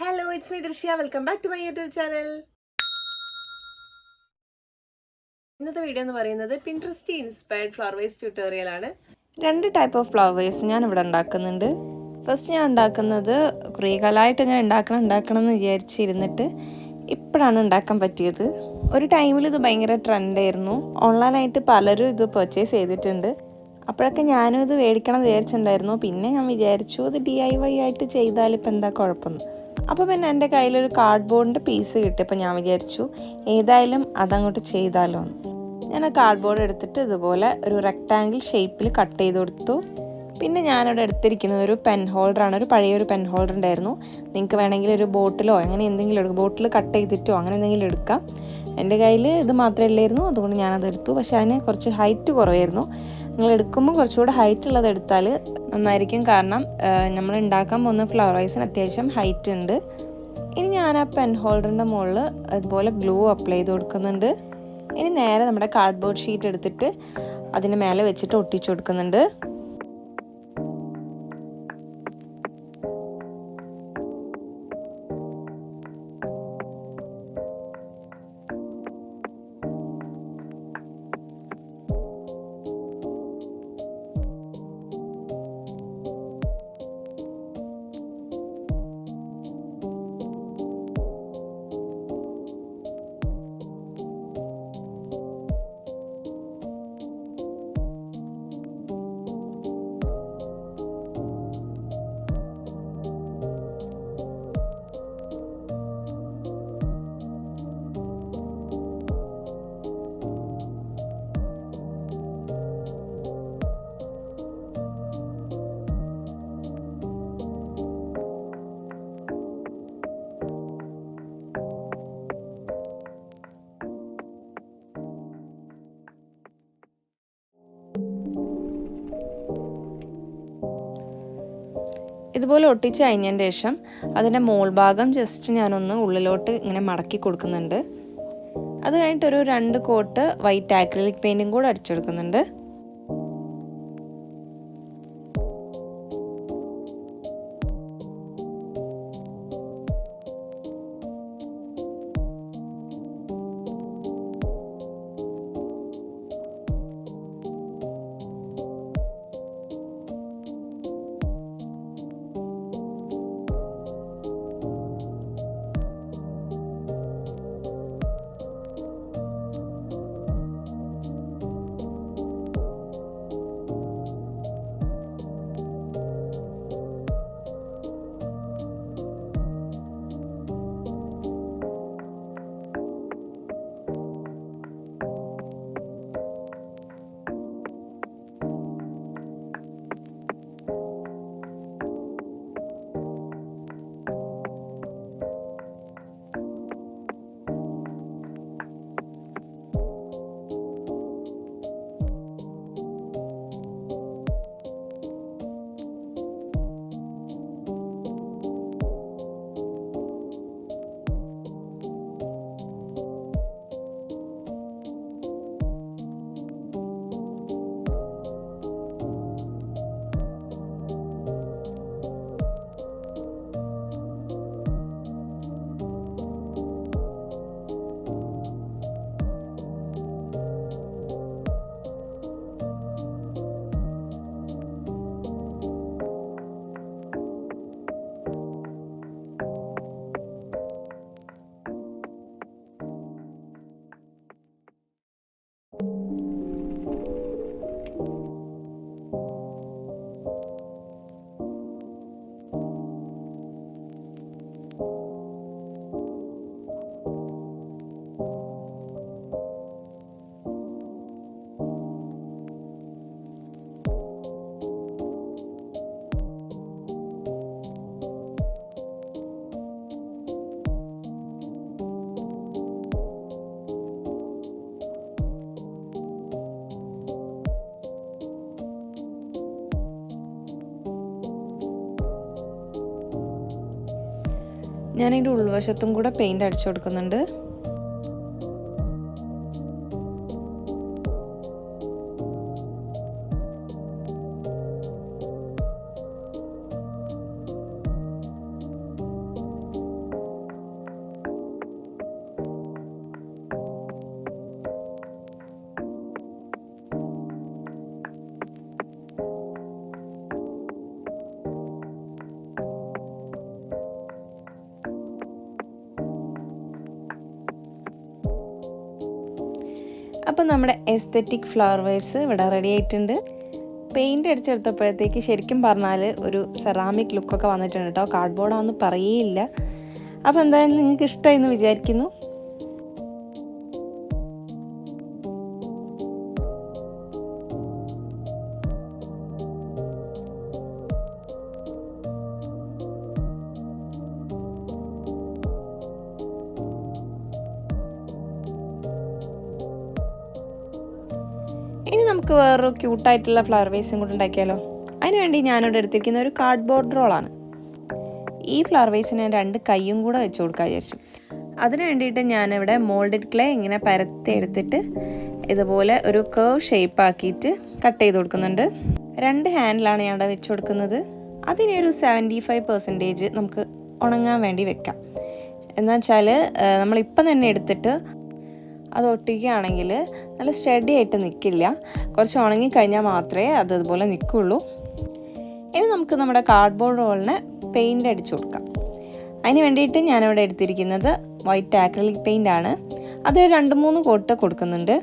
Hello, it's me Drishya. Welcome back to my YouTube channel. ഇന്നത്തെ video എന്ന് പറയുന്നത് Pinterest inspired flower vase tutorial ആണ്. രണ്ട് type of flowers ഞാൻ ഇവിടെ ഉണ്ടാക്കുന്നുണ്ട്. ഫസ്റ്റ് ഞാൻ ഉണ്ടാക്കുന്നത് കുറേ കാലമായിട്ട് ഇങ്ങനെ ഉണ്ടാക്കണം എന്ന് വിചാരിച്ചിരുന്നിട്ട് ഇപ്പോഴാണ് ഉണ്ടാക്കാൻ പറ്റിയത്. ഒരു ടൈമിൽ ഇത് ഭയങ്കര ട്രെൻഡായിരുന്നു. ഓൺലൈനായിട്ട് പലരും ഇത് പർച്ചേസ് ചെയ്തിട്ടുണ്ട്. അപ്പോഴൊക്കെ ഞാനും ഇത് മേടിക്കണം എന്ന് വിചാരിച്ചിട്ടുണ്ടായിരുന്നു. പിന്നെ ഞാൻ വിചാരിച്ചു ഇത് DIY ആയിട്ട് ചെയ്താൽ ഇപ്പം എന്താ കുഴപ്പമെന്ന്. അപ്പോൾ പിന്നെ എൻ്റെ കയ്യിലൊരു കാർഡ്ബോർഡിൻ്റെ പീസ് കിട്ടിയപ്പോൾ ഞാൻ വിചാരിച്ചു ഏതായാലും അതങ്ങോട്ട് ചെയ്താലോ എന്ന്. ഞാൻ ആ കാർഡ്ബോർഡ് എടുത്തിട്ട് ഇതുപോലെ ഒരു റെക്റ്റാങ്കിൾ ഷേപ്പിൽ കട്ട് ചെയ്ത് കൊടുത്തു. പിന്നെ ഞാനിവിടെ എടുത്തിരിക്കുന്നത് ഒരു പെൻ ഹോൾഡറാണ്. ഒരു പഴയൊരു പെൻ ഹോൾഡർ ഉണ്ടായിരുന്നു. നിങ്ങൾക്ക് വേണമെങ്കിൽ ഒരു ബോട്ടിലോ അങ്ങനെ എന്തെങ്കിലും എടുക്കും, ബോട്ടിൽ കട്ട് ചെയ്തിട്ടോ അങ്ങനെ എന്തെങ്കിലും എടുക്കാം. എൻ്റെ കയ്യിൽ ഇത് മാത്രമല്ലായിരുന്നു, അതുകൊണ്ട് ഞാനത് എടുത്തു. പക്ഷേ അതിന് കുറച്ച് ഹൈറ്റ് കുറവായിരുന്നു. നിങ്ങൾ എടുക്കുമ്പോൾ കുറച്ചുകൂടെ ഹൈറ്റ് ഉള്ളത് എടുത്താൽ നന്നായിരിക്കും. കാരണം നമ്മൾ ഉണ്ടാക്കാൻ പോകുന്ന ഫ്ലവർ വൈസിന് അത്യാവശ്യം ഹൈറ്റ് ഉണ്ട്. ഇനി ഞാൻ ആ പെൻ ഹോൾഡറിൻ്റെ മുകളിൽ അതുപോലെ ഗ്ലൂ അപ്ലൈ ചെയ്ത് കൊടുക്കുന്നുണ്ട്. ഇനി നേരെ നമ്മുടെ കാർഡ്ബോർഡ് ഷീറ്റ് എടുത്തിട്ട് അതിന് മേലെ വെച്ചിട്ട് ഒട്ടിച്ചു കൊടുക്കുന്നുണ്ട്. ഇതുപോലെ ഒട്ടിച്ച് കഴിഞ്ഞതിന് ശേഷം അതിൻ്റെ മോൾ ഭാഗം ജസ്റ്റ് ഞാനൊന്ന് ഉള്ളിലോട്ട് ഇങ്ങനെ മടക്കി കൊടുക്കുന്നുണ്ട്. അത് കഴിഞ്ഞിട്ടൊരു 2 കോട്ട് വൈറ്റ് ആക്രിലിക് പെയിൻറ്റും കൂടെ അടിച്ചെടുക്കുന്നുണ്ട്. ഞാനതിൻ്റെ ഉൾവശത്തും കൂടെ പെയിൻറ് അടിച്ചു കൊടുക്കുന്നുണ്ട്. അപ്പം നമ്മുടെ എസ്തെറ്റിക് ഫ്ലവർ വേസ് ഇവിടെ റെഡി ആയിട്ടുണ്ട്. പെയിൻറ് അടിച്ചെടുത്തപ്പോഴത്തേക്ക് ശരിക്കും പറഞ്ഞാൽ ഒരു സെറാമിക് ലുക്കൊക്കെ വന്നിട്ടുണ്ട് കേട്ടോ. കാർഡ്ബോർഡാണെന്ന് പറയേയില്ല. അപ്പോൾ എന്തായാലും നിങ്ങൾക്ക് ഇഷ്ടമായി എന്ന് വിചാരിക്കുന്നു. ഇനി നമുക്ക് വേറൊരു ക്യൂട്ടായിട്ടുള്ള ഫ്ലവർ വേസും കൂടെ ഉണ്ടാക്കിയാലോ. അതിനുവേണ്ടി ഞാനിവിടെ എടുത്തിരിക്കുന്ന ഒരു കാർഡ്ബോർഡ് റോളാണ്. ഈ ഫ്ലവർ വേസിന് ഞാൻ 2 കൈയും കൂടെ വെച്ച് കൊടുക്കാൻ വിചാരിച്ചു. അതിന് വേണ്ടിയിട്ട് ഞാനിവിടെ മോൾഡഡ് ക്ലേ ഇങ്ങനെ പരത്തി എടുത്തിട്ട് ഇതുപോലെ ഒരു കർവ് ഷേപ്പ് ആക്കിയിട്ട് കട്ട് ചെയ്ത് കൊടുക്കുന്നുണ്ട്. 2 ഹാൻഡിലാണ് ഞാൻ ഇവിടെ വെച്ച് കൊടുക്കുന്നത്. അതിനെ ഒരു 75% നമുക്ക് ഉണങ്ങാൻ വേണ്ടി വെക്കാം. എന്ന് വെച്ചാൽ നമ്മളിപ്പം തന്നെ എടുത്തിട്ട് അത് ഒട്ടിക്കുകയാണെങ്കിൽ നല്ല സ്റ്റഡി ആയിട്ട് നിൽക്കില്ല. കുറച്ച് ഉണങ്ങിക്കഴിഞ്ഞാൽ മാത്രമേ അതുപോലെ നിൽക്കുള്ളൂ. ഇനി നമുക്ക് നമ്മുടെ കാർഡ്ബോർഡ് റോളിന് പെയിൻ്റ് അടിച്ചു കൊടുക്കാം. അതിന് വേണ്ടിയിട്ട് ഞാനിവിടെ എടുത്തിരിക്കുന്നത് വൈറ്റ് ആക്രിലിക് പെയിൻ്റ് ആണ്. അത് 2-3 കോട്ട് കൊടുക്കുന്നുണ്ട്.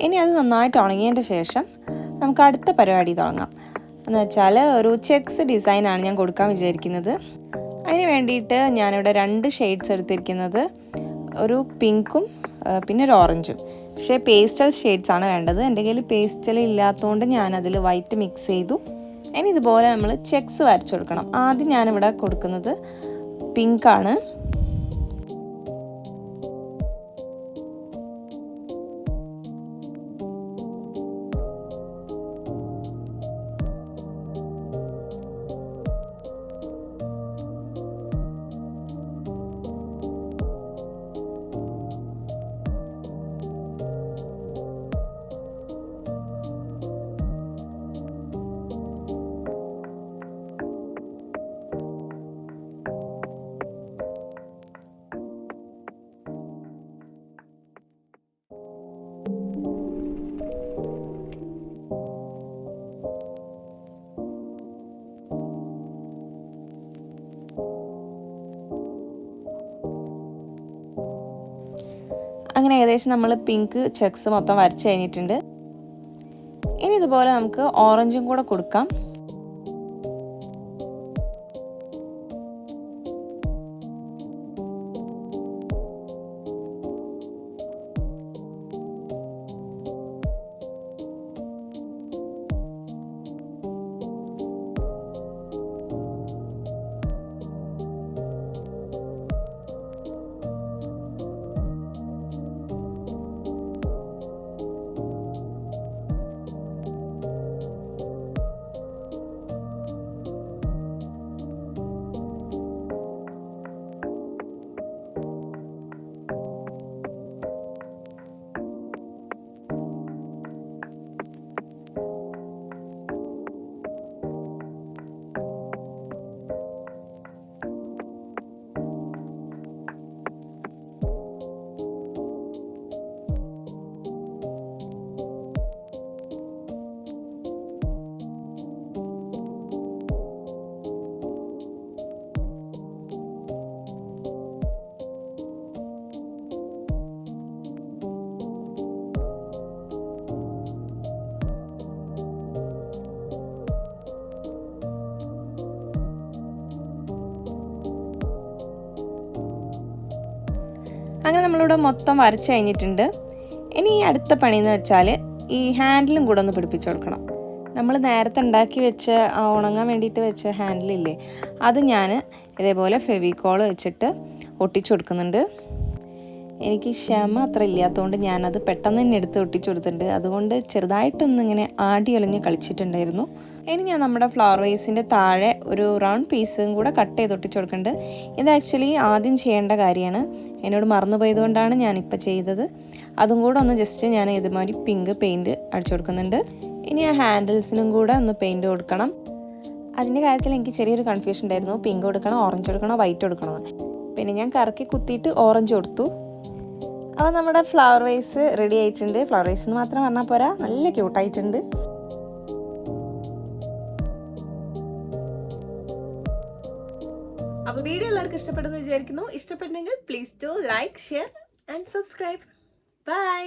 ഇനി അത് നന്നായിട്ട് ഉണങ്ങിയതിൻ്റെ ശേഷം നമുക്ക് അടുത്ത പരിപാടി തുടങ്ങാം. എന്ന് വെച്ചാൽ ഒരു ചെക്സ് ഡിസൈനാണ് ഞാൻ കൊടുക്കാൻ വിചാരിക്കുന്നത്. അതിന് വേണ്ടിയിട്ട് ഞാനിവിടെ 2 ഷെയ്ഡ്സ് എടുത്തിരിക്കുന്നത്. ഒരു പിങ്കും പിന്നെ ഒരു ഓറഞ്ചും. പക്ഷേ പേസ്റ്റൽ ഷെയ്ഡ്സാണ് വേണ്ടത്. എൻ്റെ കയ്യിൽ പേസ്റ്റൽ ഇല്ലാത്തതുകൊണ്ട് ഞാനതിൽ വൈറ്റ് മിക്സ് ചെയ്തു. ഇനി ഇതുപോലെ നമ്മൾ ചെക്സ് വരച്ചു കൊടുക്കണം. ആദ്യം ഞാനിവിടെ കൊടുക്കുന്നത് പിങ്കാണ്. അങ്ങനെ ഏകദേശം നമ്മൾ പിങ്ക് ചെക്സ് മൊത്തം വരച്ച് കഴിഞ്ഞിട്ടുണ്ട്. ഇനി ഇതുപോലെ നമുക്ക് ഓറഞ്ചും കൂടെ കൊടുക്കാം. അങ്ങനെ നമ്മളിവിടെ മൊത്തം വരച്ച് കഴിഞ്ഞിട്ടുണ്ട്. ഇനി ഈ അടുത്ത പണിയെന്ന് വെച്ചാൽ ഈ ഹാൻഡിലും കൂടെ ഒന്ന് പിടിപ്പിച്ച് കൊടുക്കണം. നമ്മൾ നേരത്തെ ഉണ്ടാക്കി വെച്ച ഉണങ്ങാൻ വേണ്ടിയിട്ട് വെച്ച ഹാൻഡിലില്ലേ, അത് ഞാൻ ഇതേപോലെ ഫെവിക്കോൾ വെച്ചിട്ട് ഒട്ടിച്ചു കൊടുക്കുന്നുണ്ട്. എനിക്ക് ക്ഷമ അത്ര ഇല്ലാത്തതുകൊണ്ട് ഞാനത് പെട്ടെന്ന് തന്നെ എടുത്ത് ഒട്ടിച്ചു കൊടുത്തിട്ടുണ്ട്. അതുകൊണ്ട് ചെറുതായിട്ടൊന്നിങ്ങനെ ആടി ഒലിഞ്ഞ് കളിച്ചിട്ടുണ്ടായിരുന്നു. ഇനി ഞാൻ നമ്മുടെ ഫ്ലവർ വേസിൻ്റെ താഴെ ഒരു റൗണ്ട് പീസും കൂടെ കട്ട് ചെയ്ത് ഒട്ടിച്ചു കൊടുക്കുന്നുണ്ട്. ഇത് ആക്ച്വലി ആദ്യം ചെയ്യേണ്ട കാര്യമാണ്, എന്നോട് മറന്നു പോയതുകൊണ്ടാണ് ഞാനിപ്പോൾ ചെയ്തത്. അതും കൂടെ ഒന്ന് ജസ്റ്റ് ഞാൻ ഇതുമാതിരി പിങ്ക് പെയിൻറ്റ് അടിച്ചു കൊടുക്കുന്നുണ്ട്. ഇനി ആ ഹാൻഡിൽസിനും കൂടെ ഒന്ന് പെയിൻറ്റ് കൊടുക്കണം. അതിൻ്റെ കാര്യത്തിൽ എനിക്ക് ചെറിയൊരു കൺഫ്യൂഷൻ ഉണ്ടായിരുന്നു, പിങ്ക് കൊടുക്കണോ ഓറഞ്ച് കൊടുക്കണോ വൈറ്റ് കൊടുക്കണോ. പിന്നെ ഞാൻ കറക്കി കുത്തിയിട്ട് ഓറഞ്ച് കൊടുത്തു. അപ്പോൾ നമ്മുടെ ഫ്ലവർ വേസ് റെഡി ആയിട്ടുണ്ട്. ഫ്ലവർ വേസ് എന്ന് മാത്രം പറഞ്ഞാൽ പോരാ, നല്ല ക്യൂട്ടായിട്ടുണ്ട്. അപ്പോൾ വീഡിയോ എല്ലാവർക്കും ഇഷ്ടപ്പെടുന്നു വിചാരിക്കുന്നു. ഇഷ്ടപ്പെട്ടെങ്കിൽ please to like, share and subscribe. By.